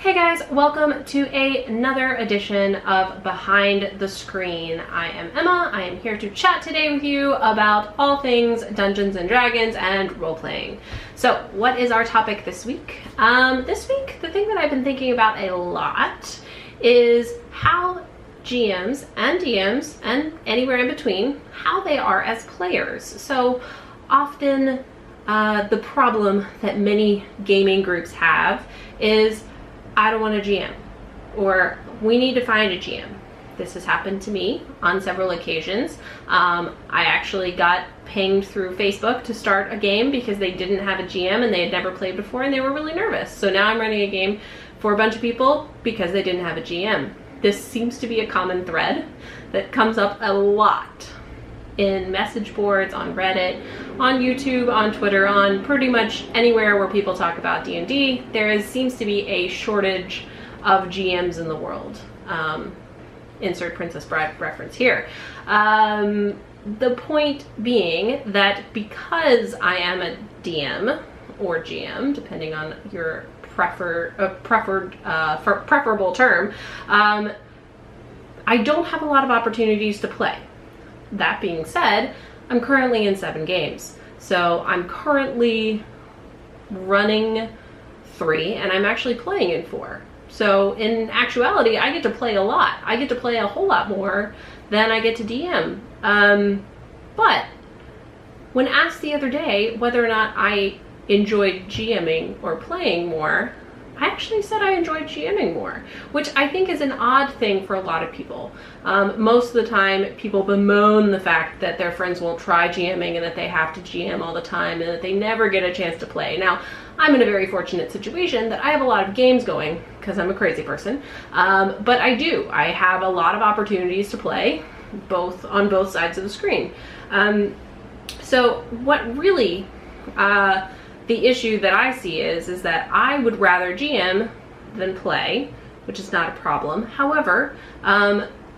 Hey guys, welcome to another edition of Behind the Screen. I am Emma. I am here to chat today with you about all things Dungeons and Dragons and role-playing. So what is our topic this week? This week, the thing that I've been thinking about a lot is how GMs and DMs and anywhere in between, how they are as players. So often the problem that many gaming groups have is I don't want a GM, or we need to find a GM. This has happened to me on several occasions. I actually got pinged through Facebook to start a game because they didn't have a GM and they had never played before and they were really nervous. So now I'm running a game for a bunch of people because they didn't have a GM. This seems to be a common thread that comes up a lot in message boards, on Reddit, on YouTube, on Twitter, on pretty much anywhere where people talk about D&D. There seems to be a shortage of GMs in the world. Insert Princess Bride reference here. The point being that because I am a DM or GM, depending on your preferable term, I don't have a lot of opportunities to play. That being said, I'm currently in 7 games. So I'm currently running 3 and I'm actually playing in 4. So in actuality, I get to play a lot. I get to play a whole lot more than I get to DM. But when asked the other day whether or not I enjoyed GMing or playing more, I actually said I enjoyed GMing more, which I think is an odd thing for a lot of people. Most of the time, people bemoan the fact that their friends won't try GMing and that they have to GM all the time and that they never get a chance to play. Now, I'm in a very fortunate situation that I have a lot of games going because I'm a crazy person, but I do. I have a lot of opportunities to play on both sides of the screen. So what really the issue that I see is that I would rather GM than play, which is not a problem. However,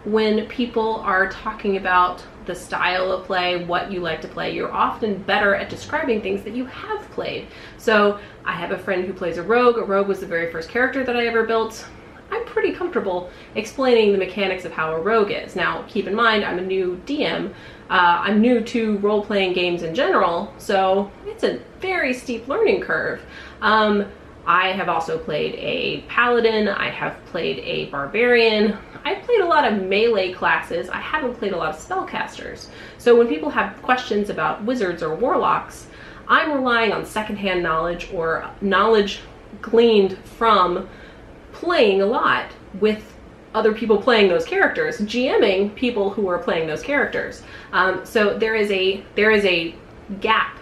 when people are talking about the style of play, what you like to play, you're often better at describing things that you have played. So I have a friend who plays a rogue. A rogue was the very first character that I ever built. I'm pretty comfortable explaining the mechanics of how a rogue is. Now, keep in mind, I'm a new DM. I'm new to role-playing games in general, so it's a very steep learning curve. I have also played a paladin. I have played a barbarian. I've played a lot of melee classes. I haven't played a lot of spellcasters. So when people have questions about wizards or warlocks, I'm relying on secondhand knowledge or knowledge gleaned from playing a lot with other people playing those characters, GMing people who are playing those characters. So there is a gap,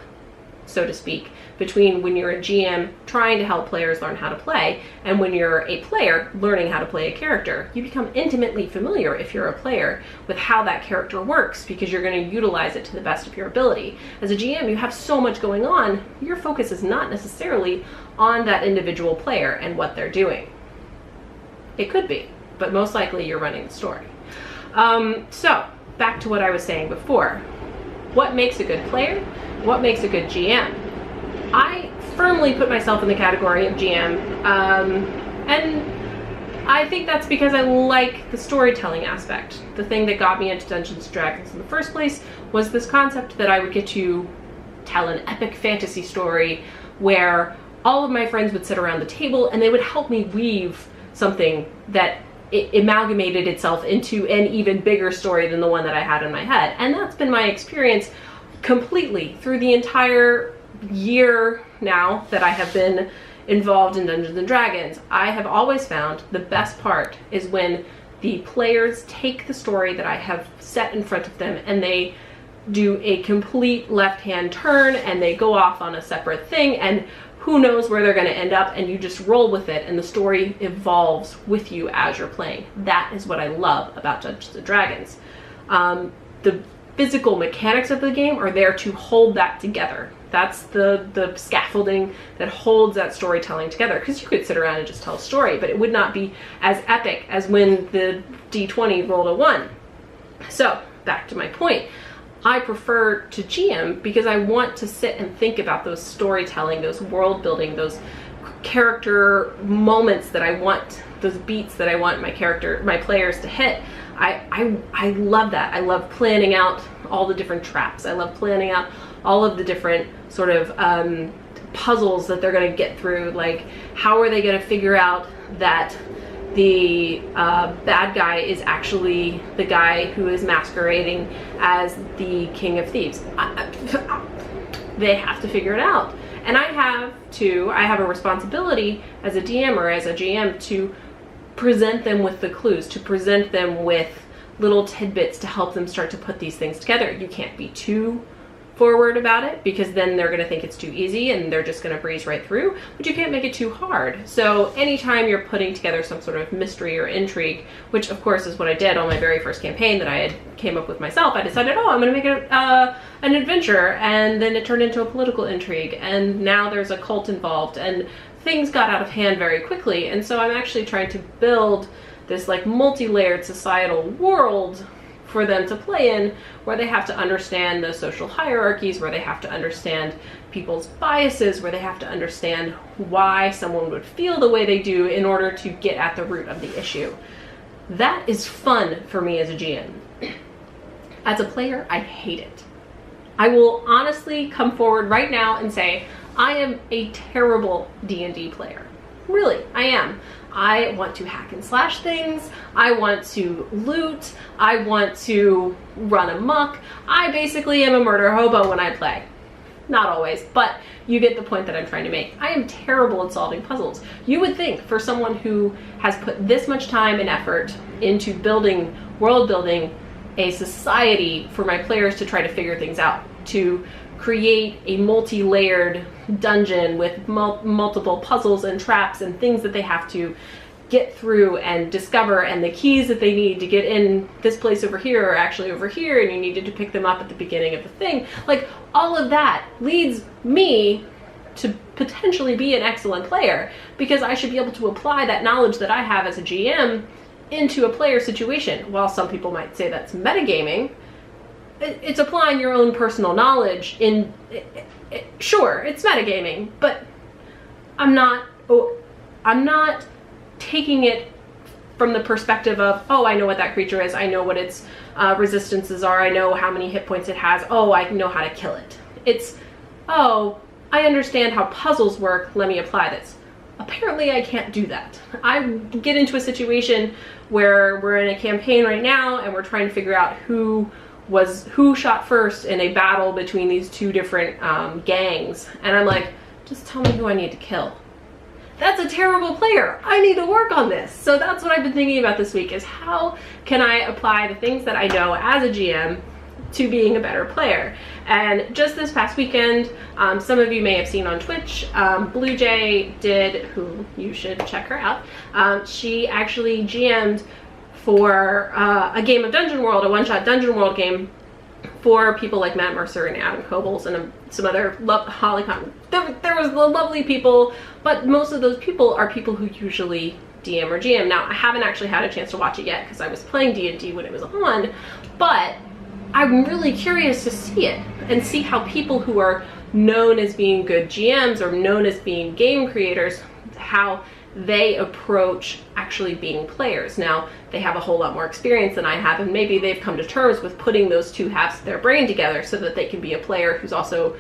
so to speak, between when you're a GM trying to help players learn how to play and when you're a player learning how to play a character. You become intimately familiar, if you're a player, with how that character works because you're going to utilize it to the best of your ability. As a GM, you have so much going on, your focus is not necessarily on that individual player and what they're doing. It could be, but most likely you're running the story. So back to what I was saying before. What makes a good player? What makes a good GM? I firmly put myself in the category of GM, and I think that's because I like the storytelling aspect. The thing that got me into Dungeons & Dragons in the first place was this concept that I would get to tell an epic fantasy story where all of my friends would sit around the table and they would help me weave something that it amalgamated itself into an even bigger story than the one that I had in my head. And that's been my experience completely through the entire year now that I have been involved in Dungeons & Dragons. I have always found the best part is when the players take the story that I have set in front of them and they do a complete left-hand turn and they go off on a separate thing, and who knows where they're going to end up, and you just roll with it and the story evolves with you as you're playing. That is what I love about Dungeons & Dragons. The physical mechanics of the game are there to hold that together. That's the scaffolding that holds that storytelling together, because you could sit around and just tell a story, but it would not be as epic as when the D20 rolled a 1. So back to my point. I prefer to GM because I want to sit and think about those storytelling, those world building, those character moments that I want, those beats that I want my players to hit. I love that. I love planning out all the different traps. I love planning out all of the different sort of puzzles that they're going to get through. Like, how are they going to figure out that the bad guy is actually the guy who is masquerading as the King of Thieves? They have to figure it out. And I have a responsibility as a DM or as a GM to present them with the clues, to present them with little tidbits to help them start to put these things together. You can't be too forward about it, because then they're going to think it's too easy and they're just going to breeze right through, but you can't make it too hard. So anytime you're putting together some sort of mystery or intrigue, which of course is what I did on my very first campaign that I had came up with myself, I decided, oh, I'm going to make an adventure, and then it turned into a political intrigue, and now there's a cult involved, and things got out of hand very quickly. And so I'm actually trying to build this like multi-layered societal world for them to play in, where they have to understand the social hierarchies, where they have to understand people's biases, where they have to understand why someone would feel the way they do in order to get at the root of the issue. That is fun for me as a GM. As a player, I hate it. I will honestly come forward right now and say, I am a terrible D&D player. Really, I am. I want to hack and slash things. I want to loot. I want to run amok. I basically am a murder hobo when I play. Not always, but you get the point that I'm trying to make. I am terrible at solving puzzles. You would think for someone who has put this much time and effort into building, world building, a society for my players to try to figure things out, to create a multi-layered dungeon with multiple puzzles and traps and things that they have to get through and discover, and the keys that they need to get in this place over here are actually over here, and you needed to pick them up at the beginning of the thing. Like, all of that leads me to potentially be an excellent player, because I should be able to apply that knowledge that I have as a GM into a player situation. While some people might say that's metagaming, it's applying your own personal knowledge in, sure, it's metagaming, but I'm not taking it from the perspective of, oh, I know what that creature is, I know what its resistances are, I know how many hit points it has, oh, I know how to kill it. It's, oh, I understand how puzzles work, let me apply this. Apparently I can't do that. I get into a situation where we're in a campaign right now and we're trying to figure out who shot first in a battle between these two different gangs, and I'm like, just tell me who I need to kill. That's a terrible player. I need to work on this. So that's what I've been thinking about this week, is how can I apply the things that I know as a GM to being a better player. And just this past weekend, some of you may have seen on Twitch, Blue Jay did, who you should check her out, she actually GM'd for a game of Dungeon World, a one-shot Dungeon World game for people like Matt Mercer and Adam Kobolds and some other Holly Cotton. There was the lovely people, but most of those people are people who usually DM or GM. Now, I haven't actually had a chance to watch it yet because I was playing D&D when it was on, but I'm really curious to see it and see how people who are known as being good GMs or known as being game creators, how they approach actually being players. Now, they have a whole lot more experience than I have, and maybe they've come to terms with putting those two halves of their brain together so that they can be a player who's also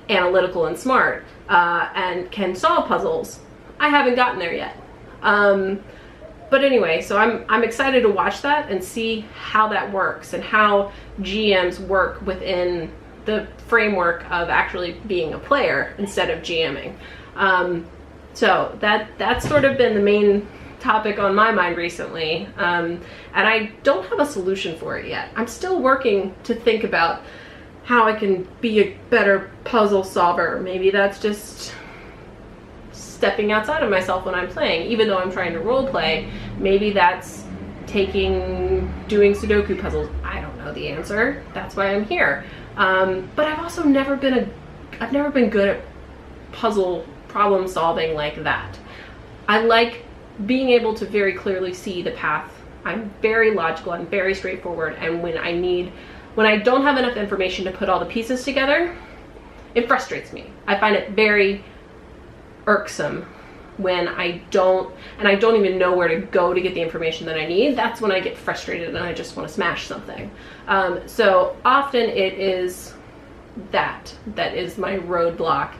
analytical and smart and can solve puzzles. I haven't gotten there yet. But anyway, so I'm excited to watch that and see how that works and how GMs work within the framework of actually being a player instead of GMing. So that's sort of been the main topic on my mind recently, and I don't have a solution for it yet. I'm still working to think about how I can be a better puzzle solver. Maybe that's just stepping outside of myself when I'm playing, even though I'm trying to role play. Maybe that's doing Sudoku puzzles. I don't know the answer. That's why I'm here. But I've also never been good at puzzle problem solving like that. I like being able to very clearly see the path. I'm very logical, I'm very straightforward, and when I don't have enough information to put all the pieces together, it frustrates me. I find it very irksome when I don't even know where to go to get the information that I need. That's when I get frustrated and I just want to smash something. So often it is that is my roadblock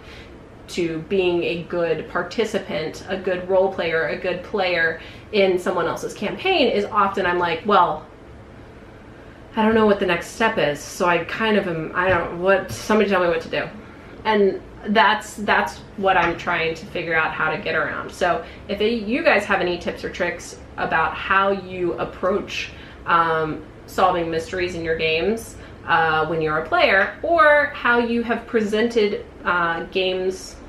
to being a good participant, a good role player, a good player in someone else's campaign, is often I'm like, well, I don't know what the next step is, so I kind of am, somebody tell me what to do. And that's what I'm trying to figure out how to get around. So if you guys have any tips or tricks about how you approach solving mysteries in your games when you're a player, or how you have presented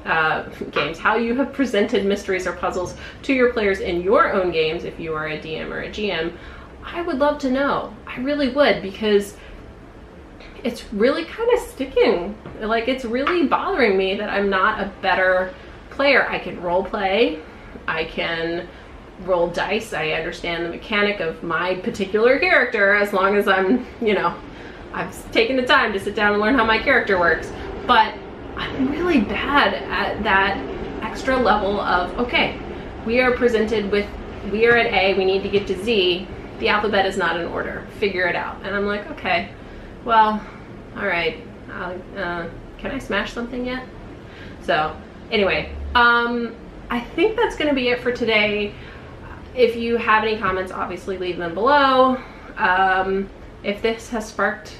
how you have presented mysteries or puzzles to your players in your own games, if you are a DM or a GM, I would love to know. I really would, because it's really kind of sticking. Like, it's really bothering me that I'm not a better player. I can role play, I can roll dice, I understand the mechanic of my particular character, as long as I'm, you know, I've taken the time to sit down and learn how my character works. But I'm really bad at that extra level of, okay, we are presented with, we are at A, we need to get to Z, the alphabet is not in order, figure it out. And I'm like, okay, well, all right, can I smash something yet? So anyway, I think that's gonna be it for today. If you have any comments, obviously leave them below. If this has sparked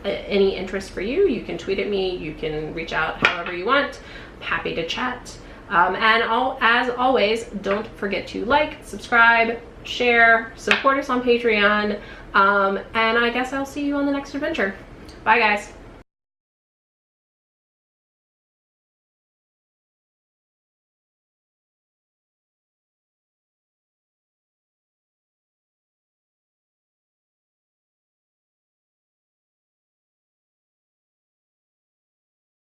any interest for you, you can tweet at me, you can reach out however you want. I'm happy to chat. As always, don't forget to like, subscribe, share, support us on Patreon, and I guess I'll see you on the next adventure. Bye guys.